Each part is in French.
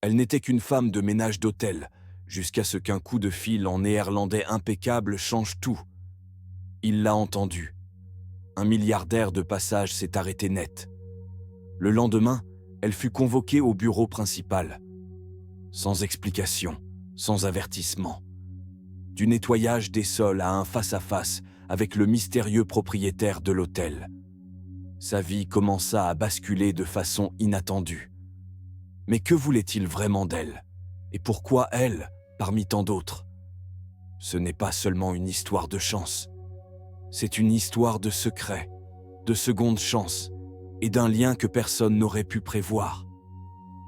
Elle n'était qu'une femme de ménage d'hôtel, jusqu'à ce qu'un coup de fil en néerlandais impeccable change tout. Il l'a entendu. Un milliardaire de passage s'est arrêté net. Le lendemain, elle fut convoquée au bureau principal. Sans explication, sans avertissement. Du nettoyage des sols à un face-à-face avec le mystérieux propriétaire de l'hôtel. Sa vie commença à basculer de façon inattendue. Mais que voulait-il vraiment d'elle? Et pourquoi elle, parmi tant d'autres? Ce n'est pas seulement une histoire de chance. C'est une histoire de secret, de seconde chance et d'un lien que personne n'aurait pu prévoir.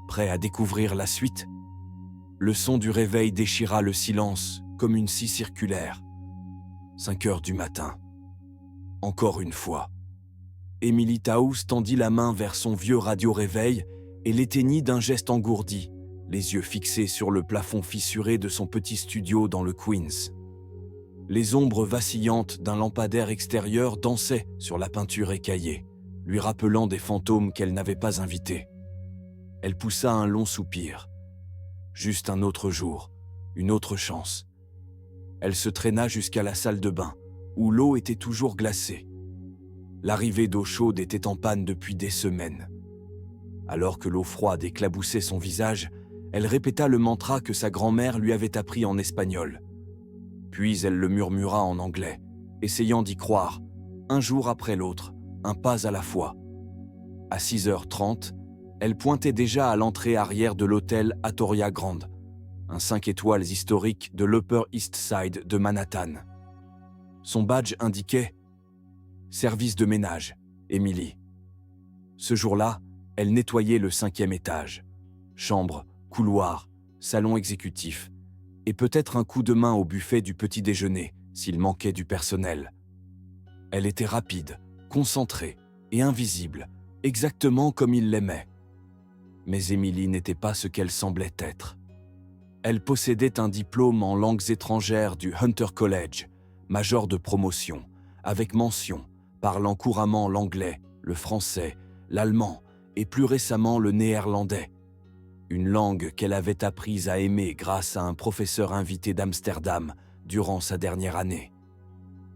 Prêt à découvrir la suite? Le son du réveil déchira le silence comme une scie circulaire. 5 heures du matin. Encore une fois. Emily Taus tendit la main vers son vieux radio-réveil et l'éteignit d'un geste engourdi, les yeux fixés sur le plafond fissuré de son petit studio dans le Queens. Les ombres vacillantes d'un lampadaire extérieur dansaient sur la peinture écaillée, lui rappelant des fantômes qu'elle n'avait pas invités. Elle poussa un long soupir. Juste un autre jour, une autre chance. Elle se traîna jusqu'à la salle de bain, où l'eau était toujours glacée. L'arrivée d'eau chaude était en panne depuis des semaines. Alors que l'eau froide éclaboussait son visage, elle répéta le mantra que sa grand-mère lui avait appris en espagnol. Puis elle le murmura en anglais, essayant d'y croire, un jour après l'autre, un pas à la fois. À 6h30, elle pointait déjà à l'entrée arrière de l'hôtel Atoria Grande, un 5 étoiles historique de l'Upper East Side de Manhattan. Son badge indiquait « Service de ménage, Emily ». Ce jour-là, elle nettoyait le 5e étage. Chambre, couloir, salon exécutif, et peut-être un coup de main au buffet du petit déjeuner, s'il manquait du personnel. Elle était rapide, concentrée et invisible, exactement comme il l'aimait. Mais Emily n'était pas ce qu'elle semblait être. Elle possédait un diplôme en langues étrangères du Hunter College, major de promotion, avec mention, parlant couramment l'anglais, le français, l'allemand et plus récemment le néerlandais. Une langue qu'elle avait apprise à aimer grâce à un professeur invité d'Amsterdam durant sa dernière année.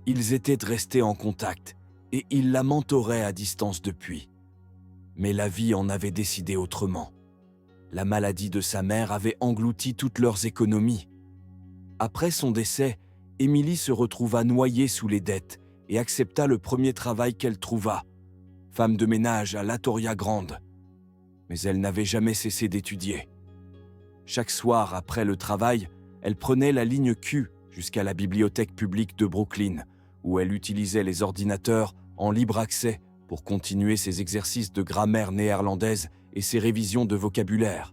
Ils étaient restés en contact et il la mentorait à distance depuis. Mais la vie en avait décidé autrement. La maladie de sa mère avait englouti toutes leurs économies. Après son décès, Emily se retrouva noyée sous les dettes et accepta le premier travail qu'elle trouva, femme de ménage à l'Atoria Grande. Mais elle n'avait jamais cessé d'étudier. Chaque soir après le travail, elle prenait la ligne Q jusqu'à la bibliothèque publique de Brooklyn, où elle utilisait les ordinateurs en libre accès pour continuer ses exercices de grammaire néerlandaise et ses révisions de vocabulaire.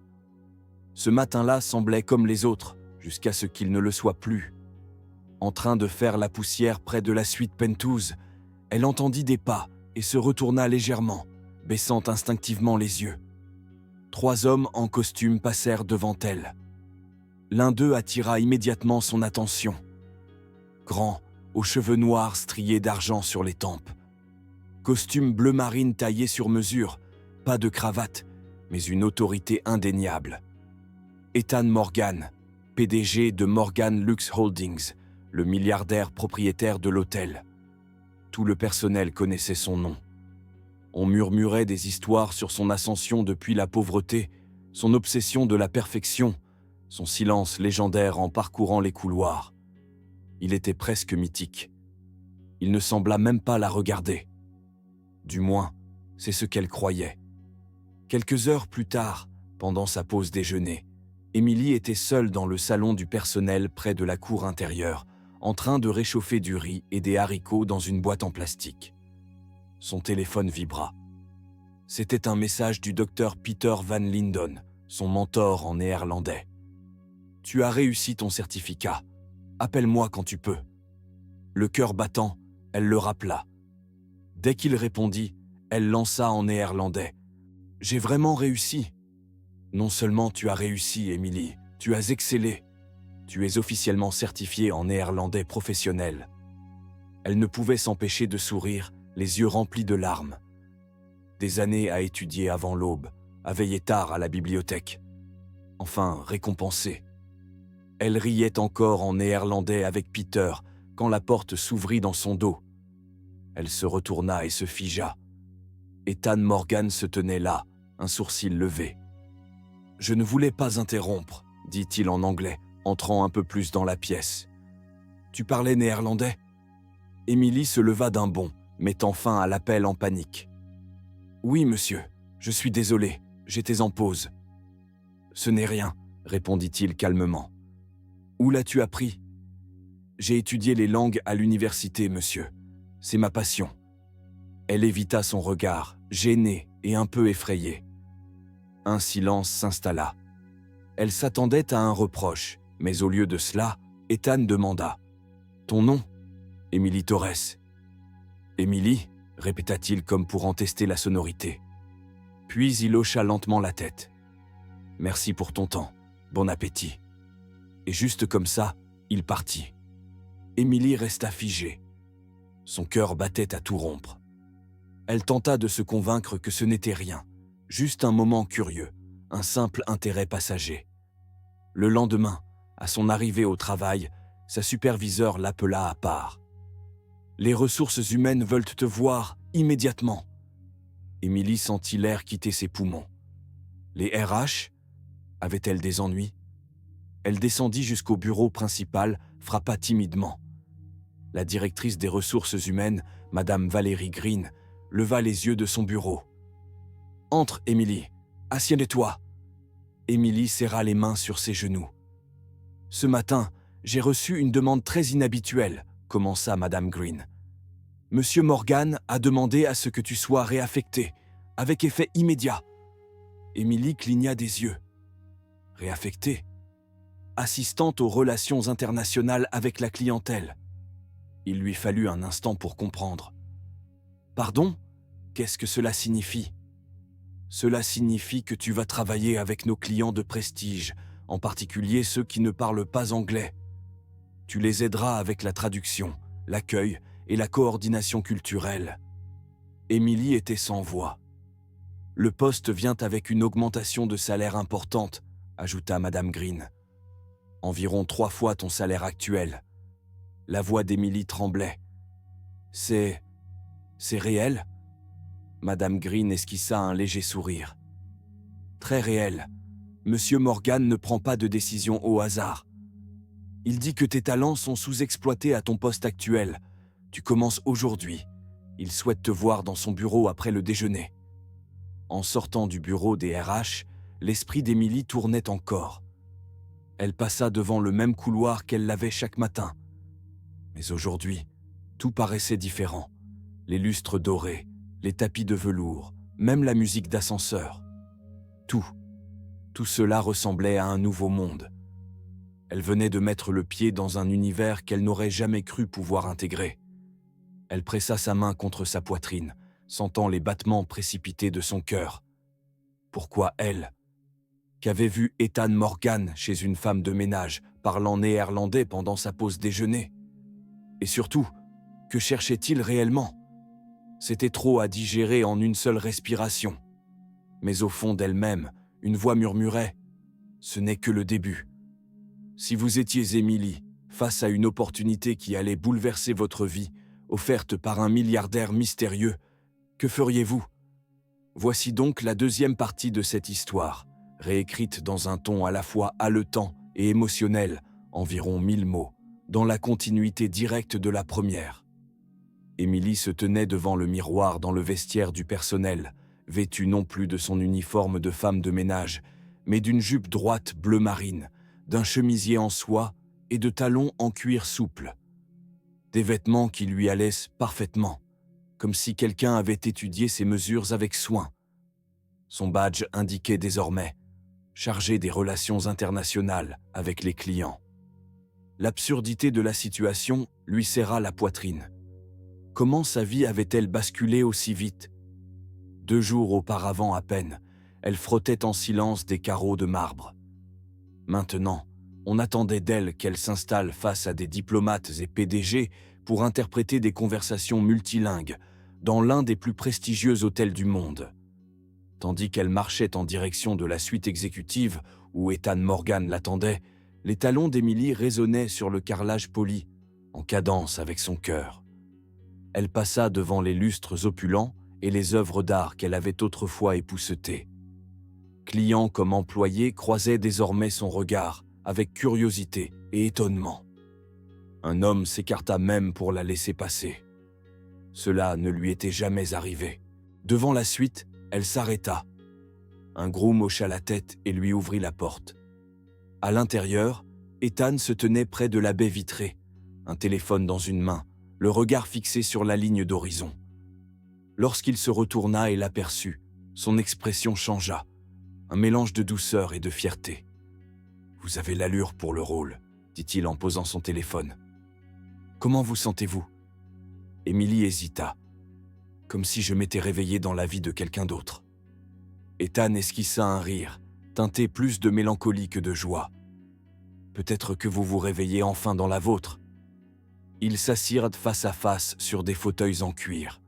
Ce matin-là semblait comme les autres, jusqu'à ce qu'il ne le soit plus. En train de faire la poussière près de la suite Pentouse, elle entendit des pas et se retourna légèrement, baissant instinctivement les yeux. 3 hommes en costume passèrent devant elle. L'un d'eux attira immédiatement son attention. Grand, aux cheveux noirs striés d'argent sur les tempes. Costume bleu marine taillé sur mesure, pas de cravate, mais une autorité indéniable. Ethan Morgan, PDG de Morgan Lux Holdings, le milliardaire propriétaire de l'hôtel. Tout le personnel connaissait son nom. On murmurait des histoires sur son ascension depuis la pauvreté, son obsession de la perfection, son silence légendaire en parcourant les couloirs. Il était presque mythique. Il ne sembla même pas la regarder. Du moins, c'est ce qu'elle croyait. Quelques heures plus tard, pendant sa pause déjeuner, Emily était seule dans le salon du personnel près de la cour intérieure, en train de réchauffer du riz et des haricots dans une boîte en plastique. Son téléphone vibra. C'était un message du docteur Peter Van Linden, son mentor en néerlandais. « Tu as réussi ton certificat. Appelle-moi quand tu peux. » Le cœur battant, elle le rappela. Dès qu'il répondit, elle lança en néerlandais. « J'ai vraiment réussi. » Non seulement tu as réussi, Emily, tu as excellé. Tu es officiellement certifiée en néerlandais professionnel. Elle ne pouvait s'empêcher de sourire, les yeux remplis de larmes. Des années à étudier avant l'aube, à veiller tard à la bibliothèque. enfin récompensée. Elle riait encore en néerlandais avec Peter quand la porte s'ouvrit dans son dos. Elle se retourna et se figea. Ethan Morgan se tenait là, un sourcil levé. « Je ne voulais pas interrompre, » dit-il en anglais, entrant un peu plus dans la pièce. « Tu parlais néerlandais ?» Émilie se leva d'un bond, mettant fin à l'appel en panique. « Oui, monsieur, je suis désolé, j'étais en pause. »« Ce n'est rien, » répondit-il calmement. « Où l'as-tu appris ?»« J'ai étudié les langues à l'université, monsieur. C'est ma passion. » Elle évita son regard, gênée et un peu effrayée. Un silence s'installa. Elle s'attendait à un reproche, mais au lieu de cela, Ethan demanda « Ton nom ?»« Émilie Torres. »« Émilie ?» répéta-t-il comme pour en tester la sonorité. Puis il hocha lentement la tête. « Merci pour ton temps. Bon appétit. » Et juste comme ça, il partit. Émilie resta figée. Son cœur battait à tout rompre. Elle tenta de se convaincre que ce n'était rien, juste un moment curieux, un simple intérêt passager. Le lendemain, à son arrivée au travail, sa superviseure l'appela à part. « Les ressources humaines veulent te voir immédiatement. » Émilie sentit l'air quitter ses poumons. Les RH? Avait-elle des ennuis? Elle descendit jusqu'au bureau principal, frappa timidement. La directrice des ressources humaines, Madame Valérie Green, leva les yeux de son bureau. « Entre, Émilie. Assieds-toi. » Émilie serra les mains sur ses genoux. « Ce matin, j'ai reçu une demande très inhabituelle, » commença Madame Green. « Monsieur Morgan a demandé à ce que tu sois réaffecté, avec effet immédiat. » Émilie cligna des yeux. « Réaffectée ? Assistante aux relations internationales avec la clientèle. » Il lui fallut un instant pour comprendre. « Pardon ? Qu'est-ce que cela signifie ? » « Cela signifie que tu vas travailler avec nos clients de prestige, en particulier ceux qui ne parlent pas anglais. Tu les aideras avec la traduction, l'accueil et la coordination culturelle. » Émilie était sans voix. « Le poste vient avec une augmentation de salaire importante, » ajouta Madame Green. « Environ 3 fois ton salaire actuel. » La voix d'Émilie tremblait. « C'est réel ?» Madame Green esquissa un léger sourire. « Très réel. Monsieur Morgan ne prend pas de décision au hasard. Il dit que tes talents sont sous-exploités à ton poste actuel. Tu commences aujourd'hui. Il souhaite te voir dans son bureau après le déjeuner. » En sortant du bureau des RH, l'esprit d'Émilie tournait encore. Elle passa devant le même couloir qu'elle l'avait chaque matin. Mais aujourd'hui, tout paraissait différent. Les lustres dorés, les tapis de velours, même la musique d'ascenseur. Tout cela ressemblait à un nouveau monde. Elle venait de mettre le pied dans un univers qu'elle n'aurait jamais cru pouvoir intégrer. Elle pressa sa main contre sa poitrine, sentant les battements précipités de son cœur. Pourquoi elle? Qu'avait vu Ethan Morgan chez une femme de ménage, parlant néerlandais pendant sa pause déjeuner? Et surtout, que cherchait-il réellement? C'était trop à digérer en une seule respiration. Mais au fond d'elle-même, une voix murmurait « Ce n'est que le début. » Si vous étiez Émilie, face à une opportunité qui allait bouleverser votre vie, offerte par un milliardaire mystérieux, que feriez-vous? Voici donc la deuxième partie de cette histoire, réécrite dans un ton à la fois haletant et émotionnel, environ 1000 mots, dans la continuité directe de la première. Émilie se tenait devant le miroir dans le vestiaire du personnel, vêtue non plus de son uniforme de femme de ménage, mais d'une jupe droite bleu marine, d'un chemisier en soie et de talons en cuir souple. Des vêtements qui lui allaient parfaitement, comme si quelqu'un avait étudié ses mesures avec soin. Son badge indiquait désormais « chargé des relations internationales avec les clients ». L'absurdité de la situation lui serra la poitrine. Comment sa vie avait-elle basculé aussi vite? 2 jours auparavant à peine, elle frottait en silence des carreaux de marbre. Maintenant, on attendait d'elle qu'elle s'installe face à des diplomates et PDG pour interpréter des conversations multilingues dans l'un des plus prestigieux hôtels du monde. Tandis qu'elle marchait en direction de la suite exécutive où Ethan Morgan l'attendait, les talons d'Emily résonnaient sur le carrelage poli, en cadence avec son cœur. Elle passa devant les lustres opulents et les œuvres d'art qu'elle avait autrefois époussetées. Clients comme employés croisaient désormais son regard, avec curiosité et étonnement. Un homme s'écarta même pour la laisser passer. Cela ne lui était jamais arrivé. Devant la suite, elle s'arrêta. Un groom hocha la tête et lui ouvrit la porte. À l'intérieur, Ethan se tenait près de la baie vitrée, un téléphone dans une main, le regard fixé sur la ligne d'horizon. Lorsqu'il se retourna et l'aperçut, son expression changea, un mélange de douceur et de fierté. « Vous avez l'allure pour le rôle », dit-il en posant son téléphone. « Comment vous sentez-vous » Emily hésita, comme si je m'étais réveillé dans la vie de quelqu'un d'autre. Ethan esquissa un rire, teinté plus de mélancolie que de joie. « Peut-être que vous vous réveillez enfin dans la vôtre. » Ils s'assirent face à face sur des fauteuils en cuir.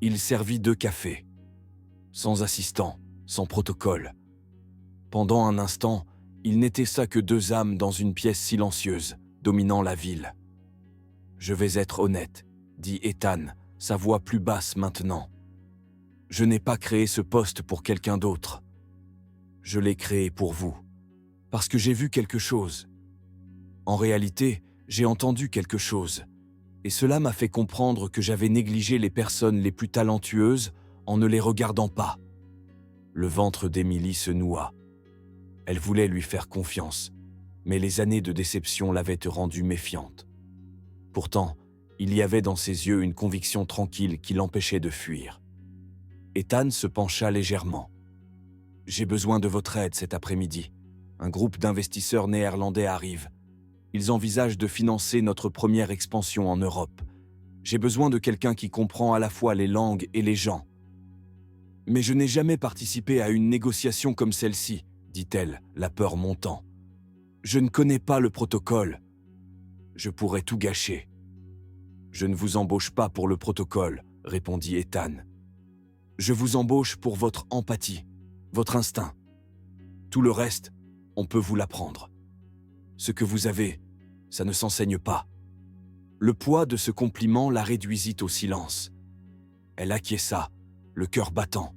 Il servit 2 cafés, sans assistant, sans protocole. Pendant un instant, il n'était ça que 2 âmes dans une pièce silencieuse, dominant la ville. « Je vais être honnête, » dit Ethan, sa voix plus basse maintenant. « Je n'ai pas créé ce poste pour quelqu'un d'autre. Je l'ai créé pour vous, parce que j'ai vu quelque chose. En réalité, j'ai entendu quelque chose, et cela m'a fait comprendre que j'avais négligé les personnes les plus talentueuses en ne les regardant pas. » Le ventre d'Emily se noua. Elle voulait lui faire confiance, mais les années de déception l'avaient rendue méfiante. Pourtant, il y avait dans ses yeux une conviction tranquille qui l'empêchait de fuir. Ethan se pencha légèrement. « J'ai besoin de votre aide cet après-midi. Un groupe d'investisseurs néerlandais arrive. Ils envisagent de financer notre première expansion en Europe. J'ai besoin de quelqu'un qui comprend à la fois les langues et les gens. » « Mais je n'ai jamais participé à une négociation comme celle-ci, » dit-elle, la peur montant. « Je ne connais pas le protocole. Je pourrais tout gâcher. »« Je ne vous embauche pas pour le protocole, » répondit Ethan. « Je vous embauche pour votre empathie, votre instinct. Tout le reste, on peut vous l'apprendre. Ce que vous avez, ça ne s'enseigne pas. » Le poids de ce compliment la réduisit au silence. Elle acquiesça, le cœur battant.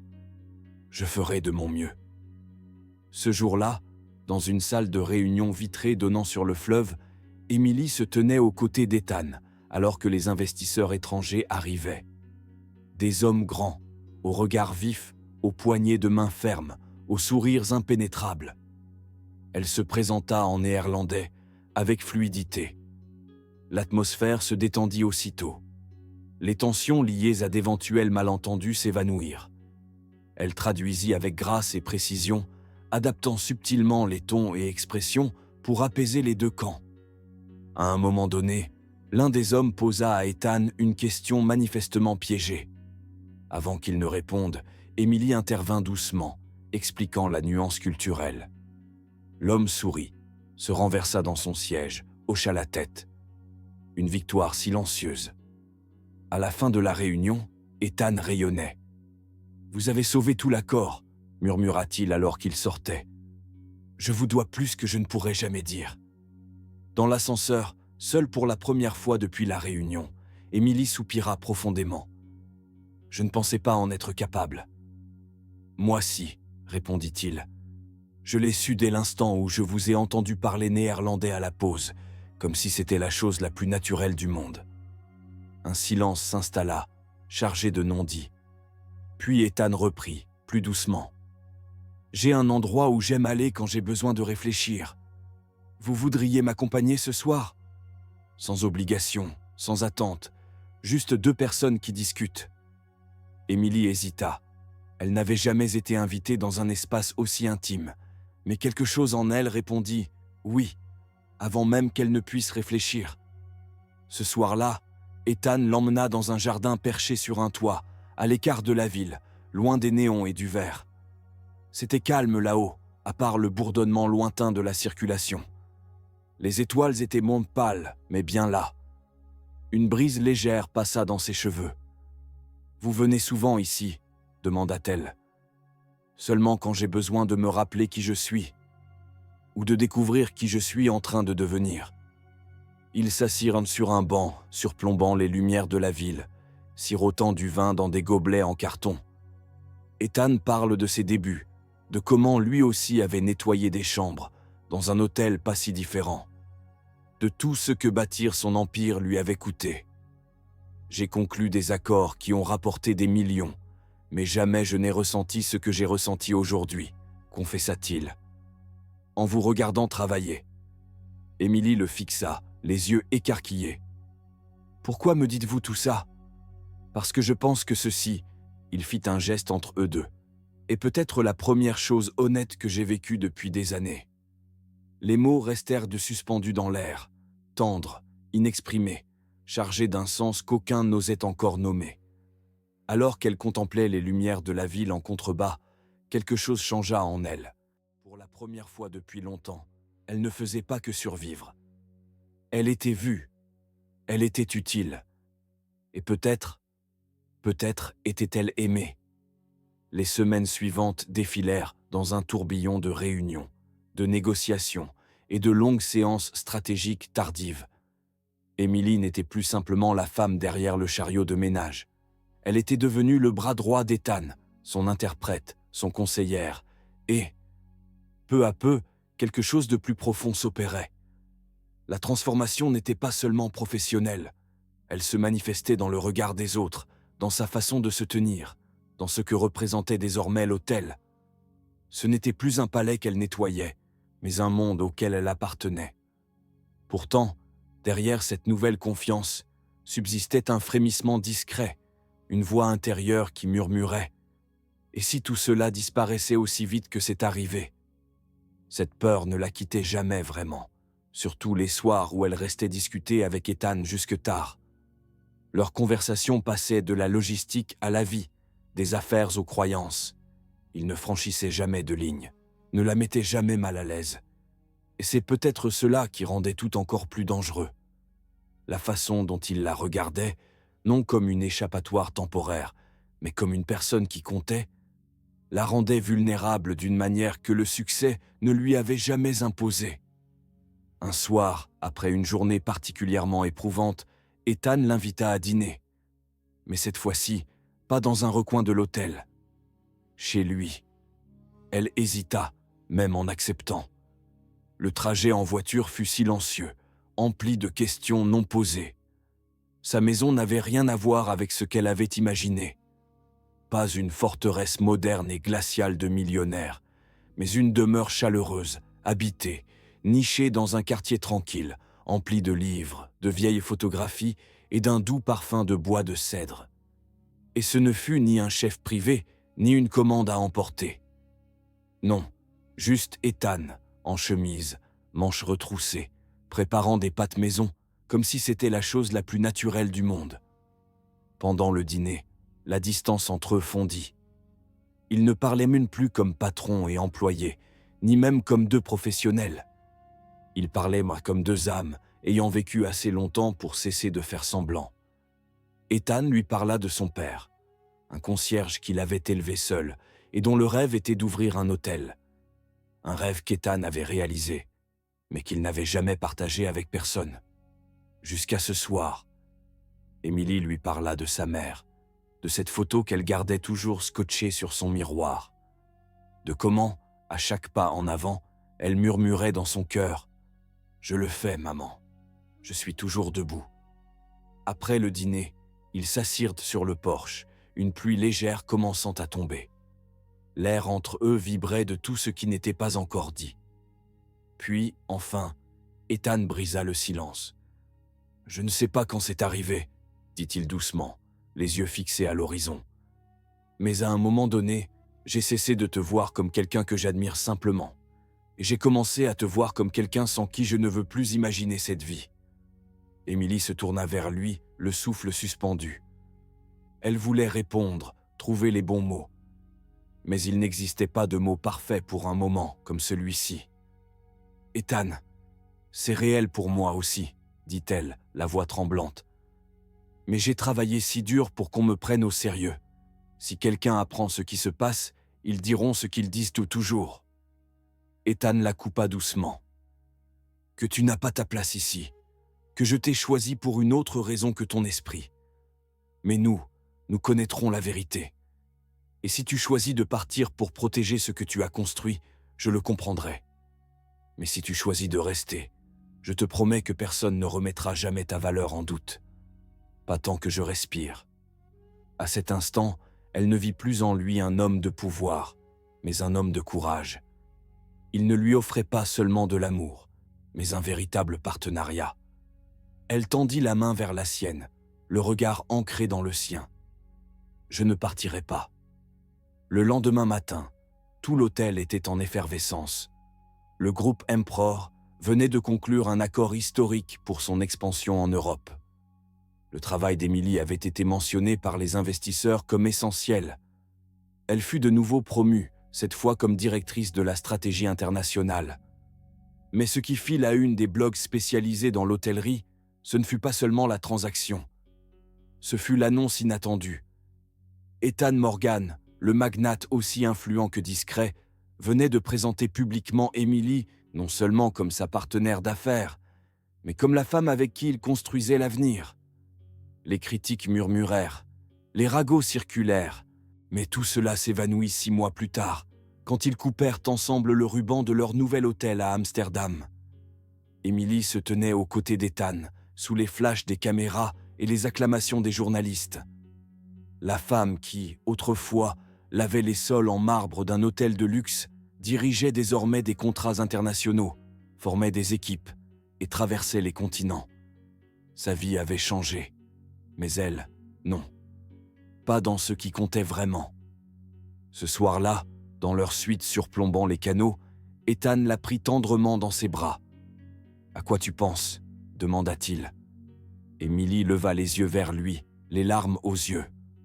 « Je ferai de mon mieux. » Ce jour-là, dans une salle de réunion vitrée donnant sur le fleuve, Emily se tenait aux côtés d'Ethan, alors que les investisseurs étrangers arrivaient. Des hommes grands, aux regards vifs, aux poignées de main fermes, aux sourires impénétrables. Elle se présenta en néerlandais, avec fluidité. L'atmosphère se détendit aussitôt. Les tensions liées à d'éventuels malentendus s'évanouirent. Elle traduisit avec grâce et précision, adaptant subtilement les tons et expressions pour apaiser les 2 camps. À un moment donné, l'un des hommes posa à Ethan une question manifestement piégée. Avant qu'il ne réponde, Emily intervint doucement, expliquant la nuance culturelle. L'homme sourit, se renversa dans son siège, hocha la tête. Une victoire silencieuse. À la fin de la réunion, Ethan rayonnait. « Vous avez sauvé tout l'accord, » murmura-t-il alors qu'il sortait. « Je vous dois plus que je ne pourrais jamais dire. » Dans l'ascenseur, seule pour la première fois depuis la réunion, Emily soupira profondément. « Je ne pensais pas en être capable. »« Moi si, » répondit-il. « Je l'ai su dès l'instant où je vous ai entendu parler néerlandais à la pause, comme si c'était la chose la plus naturelle du monde. » Un silence s'installa, chargé de non-dits. Puis Ethan reprit, plus doucement. « J'ai un endroit où j'aime aller quand j'ai besoin de réfléchir. Vous voudriez m'accompagner ce soir ? Sans obligation, sans attente, juste 2 personnes qui discutent. » Emily hésita. Elle n'avait jamais été invitée dans un espace aussi intime, mais quelque chose en elle répondit « oui », avant même qu'elle ne puisse réfléchir. Ce soir-là, Ethan l'emmena dans un jardin perché sur un toit, à l'écart de la ville, loin des néons et du verre. C'était calme là-haut, à part le bourdonnement lointain de la circulation. Les étoiles étaient moins pâles, mais bien là. Une brise légère passa dans ses cheveux. « Vous venez souvent ici ?» demanda-t-elle. « Seulement quand j'ai besoin de me rappeler qui je suis. » ou de découvrir qui je suis en train de devenir. Ils s'assirent sur un banc, surplombant les lumières de la ville, sirotant du vin dans des gobelets en carton. Ethan parle de ses débuts, de comment lui aussi avait nettoyé des chambres, dans un hôtel pas si différent, de tout ce que bâtir son empire lui avait coûté. J'ai conclu des accords qui ont rapporté des millions, mais jamais je n'ai ressenti ce que j'ai ressenti aujourd'hui, confessa-t-il. En vous regardant travailler. Émilie le fixa, les yeux écarquillés. Pourquoi me dites-vous tout ça? Parce que je pense que ceci, il fit un geste entre eux deux, est peut-être la première chose honnête que j'ai vécue depuis des années. Les mots restèrent de suspendus dans l'air, tendres, inexprimés, chargés d'un sens qu'aucun n'osait encore nommer. Alors qu'elle contemplait les lumières de la ville en contrebas, quelque chose changea en elle. Pour la première fois depuis longtemps, elle ne faisait pas que survivre. Elle était vue, elle était utile. Et peut-être était-elle aimée. Les semaines suivantes défilèrent dans un tourbillon de réunions, de négociations et de longues séances stratégiques tardives. Émilie n'était plus simplement la femme derrière le chariot de ménage. Elle était devenue le bras droit d'Ethan, son interprète, son conseillère, et, peu à peu, quelque chose de plus profond s'opérait. La transformation n'était pas seulement professionnelle, elle se manifestait dans le regard des autres, dans sa façon de se tenir, dans ce que représentait désormais l'hôtel. Ce n'était plus un palais qu'elle nettoyait, mais un monde auquel elle appartenait. Pourtant, derrière cette nouvelle confiance, subsistait un frémissement discret, une voix intérieure qui murmurait « Et si tout cela disparaissait aussi vite que c'est arrivé ?» Cette peur ne la quittait jamais vraiment, surtout les soirs où elle restait discuter avec Ethan jusque tard. Leur conversation passait de la logistique à la vie, des affaires aux croyances. Il ne franchissait jamais de ligne, ne la mettait jamais mal à l'aise. Et c'est peut-être cela qui rendait tout encore plus dangereux. La façon dont il la regardait, non comme une échappatoire temporaire, mais comme une personne qui comptait, la rendait vulnérable d'une manière que le succès ne lui avait jamais imposée. Un soir, après une journée particulièrement éprouvante, Ethan l'invita à dîner. Mais cette fois-ci, pas dans un recoin de l'hôtel. Chez lui. Elle hésita, même en acceptant. Le trajet en voiture fut silencieux, empli de questions non posées. Sa maison n'avait rien à voir avec ce qu'elle avait imaginé. Pas une forteresse moderne et glaciale de millionnaires, mais une demeure chaleureuse, habitée, nichée dans un quartier tranquille, empli de livres, de vieilles photographies et d'un doux parfum de bois de cèdre. Et ce ne fut ni un chef privé, ni une commande à emporter. Non, juste Ethan, en chemise, manches retroussées, préparant des pâtes maison, comme si c'était la chose la plus naturelle du monde. Pendant le dîner, la distance entre eux fondit. Ils ne parlaient même plus comme patron et employé, ni même comme deux professionnels. Ils parlaient comme deux âmes, ayant vécu assez longtemps pour cesser de faire semblant. Ethan lui parla de son père, un concierge qu'il avait élevé seul, et dont le rêve était d'ouvrir un hôtel. Un rêve qu'Ethan avait réalisé, mais qu'il n'avait jamais partagé avec personne. Jusqu'à ce soir, Émilie lui parla de sa mère, de cette photo qu'elle gardait toujours scotchée sur son miroir, de comment, à chaque pas en avant, elle murmurait dans son cœur « Je le fais, maman. Je suis toujours debout. » Après le dîner, ils s'assirent sur le porche, une pluie légère commençant à tomber. L'air entre eux vibrait de tout ce qui n'était pas encore dit. Puis, enfin, Ethan brisa le silence. « Je ne sais pas quand c'est arrivé, » dit-il doucement, les yeux fixés à l'horizon. « Mais à un moment donné, j'ai cessé de te voir comme quelqu'un que j'admire simplement. Et j'ai commencé à te voir comme quelqu'un sans qui je ne veux plus imaginer cette vie. » Émilie se tourna vers lui, le souffle suspendu. Elle voulait répondre, trouver les bons mots. Mais il n'existait pas de mots parfaits pour un moment comme celui-ci. « Ethan, c'est réel pour moi aussi, » dit-elle, la voix tremblante. « Mais j'ai travaillé si dur pour qu'on me prenne au sérieux. Si quelqu'un apprend ce qui se passe, ils diront ce qu'ils disent toujours. » Ethan la coupa doucement. Que tu n'as pas ta place ici, que je t'ai choisi pour une autre raison que ton esprit. Mais nous connaîtrons la vérité. Et si tu choisis de partir pour protéger ce que tu as construit, je le comprendrai. Mais si tu choisis de rester, je te promets que personne ne remettra jamais ta valeur en doute. Pas tant que je respire. À cet instant, elle ne vit plus en lui un homme de pouvoir, mais un homme de courage. Il ne lui offrait pas seulement de l'amour, mais un véritable partenariat. Elle tendit la main vers la sienne, le regard ancré dans le sien. Je ne partirai pas. Le lendemain matin, tout l'hôtel était en effervescence. Le groupe Emperor venait de conclure un accord historique pour son expansion en Europe. Le travail d'Emily avait été mentionné par les investisseurs comme essentiel. Elle fut de nouveau promue, cette fois comme directrice de la stratégie internationale. Mais ce qui fit la une des blogs spécialisés dans l'hôtellerie, ce ne fut pas seulement la transaction. Ce fut l'annonce inattendue. Ethan Morgan, le magnate aussi influent que discret, venait de présenter publiquement Emily non seulement comme sa partenaire d'affaires, mais comme la femme avec qui il construisait l'avenir. Les critiques murmurèrent, les ragots circulèrent, mais tout cela s'évanouit 6 mois plus tard, quand ils coupèrent ensemble le ruban de leur nouvel hôtel à Amsterdam. Emily se tenait aux côtés d'Ethan, sous les flashs des caméras et les acclamations des journalistes. La femme qui, autrefois, lavait les sols en marbre d'un hôtel de luxe, dirigeait désormais des contrats internationaux, formait des équipes et traversait les continents. Sa vie avait changé, mais elle, non. Pas dans ce qui comptait vraiment. Ce soir-là, dans leur suite surplombant les canaux, Ethan la prit tendrement dans ses bras. « À quoi tu penses ?» demanda-t-il. Emily leva les yeux vers lui, les larmes aux yeux.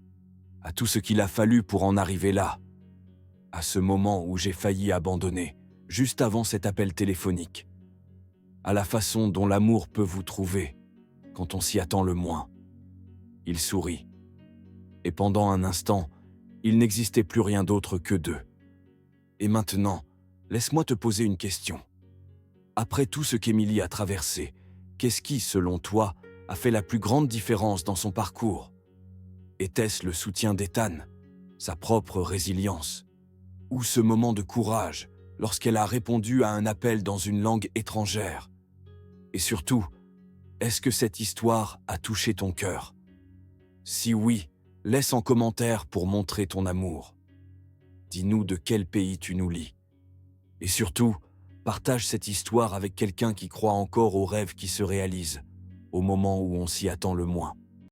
« À tout ce qu'il a fallu pour en arriver là. À ce moment où j'ai failli abandonner, juste avant cet appel téléphonique. À la façon dont l'amour peut vous trouver, quand on s'y attend le moins. » Il sourit. Et pendant un instant, il n'existait plus rien d'autre que deux. Et maintenant, laisse-moi te poser une question. Après tout ce qu'Emily a traversé, qu'est-ce qui, selon toi, a fait la plus grande différence dans son parcours? Était-ce le soutien d'Ethan, sa propre résilience, ou ce moment de courage lorsqu'elle a répondu à un appel dans une langue étrangère? Et surtout, est-ce que cette histoire a touché ton cœur? Si oui, laisse en commentaire pour montrer ton amour. Dis-nous de quel pays tu nous lis. Et surtout, partage cette histoire avec quelqu'un qui croit encore aux rêves qui se réalisent, au moment où on s'y attend le moins.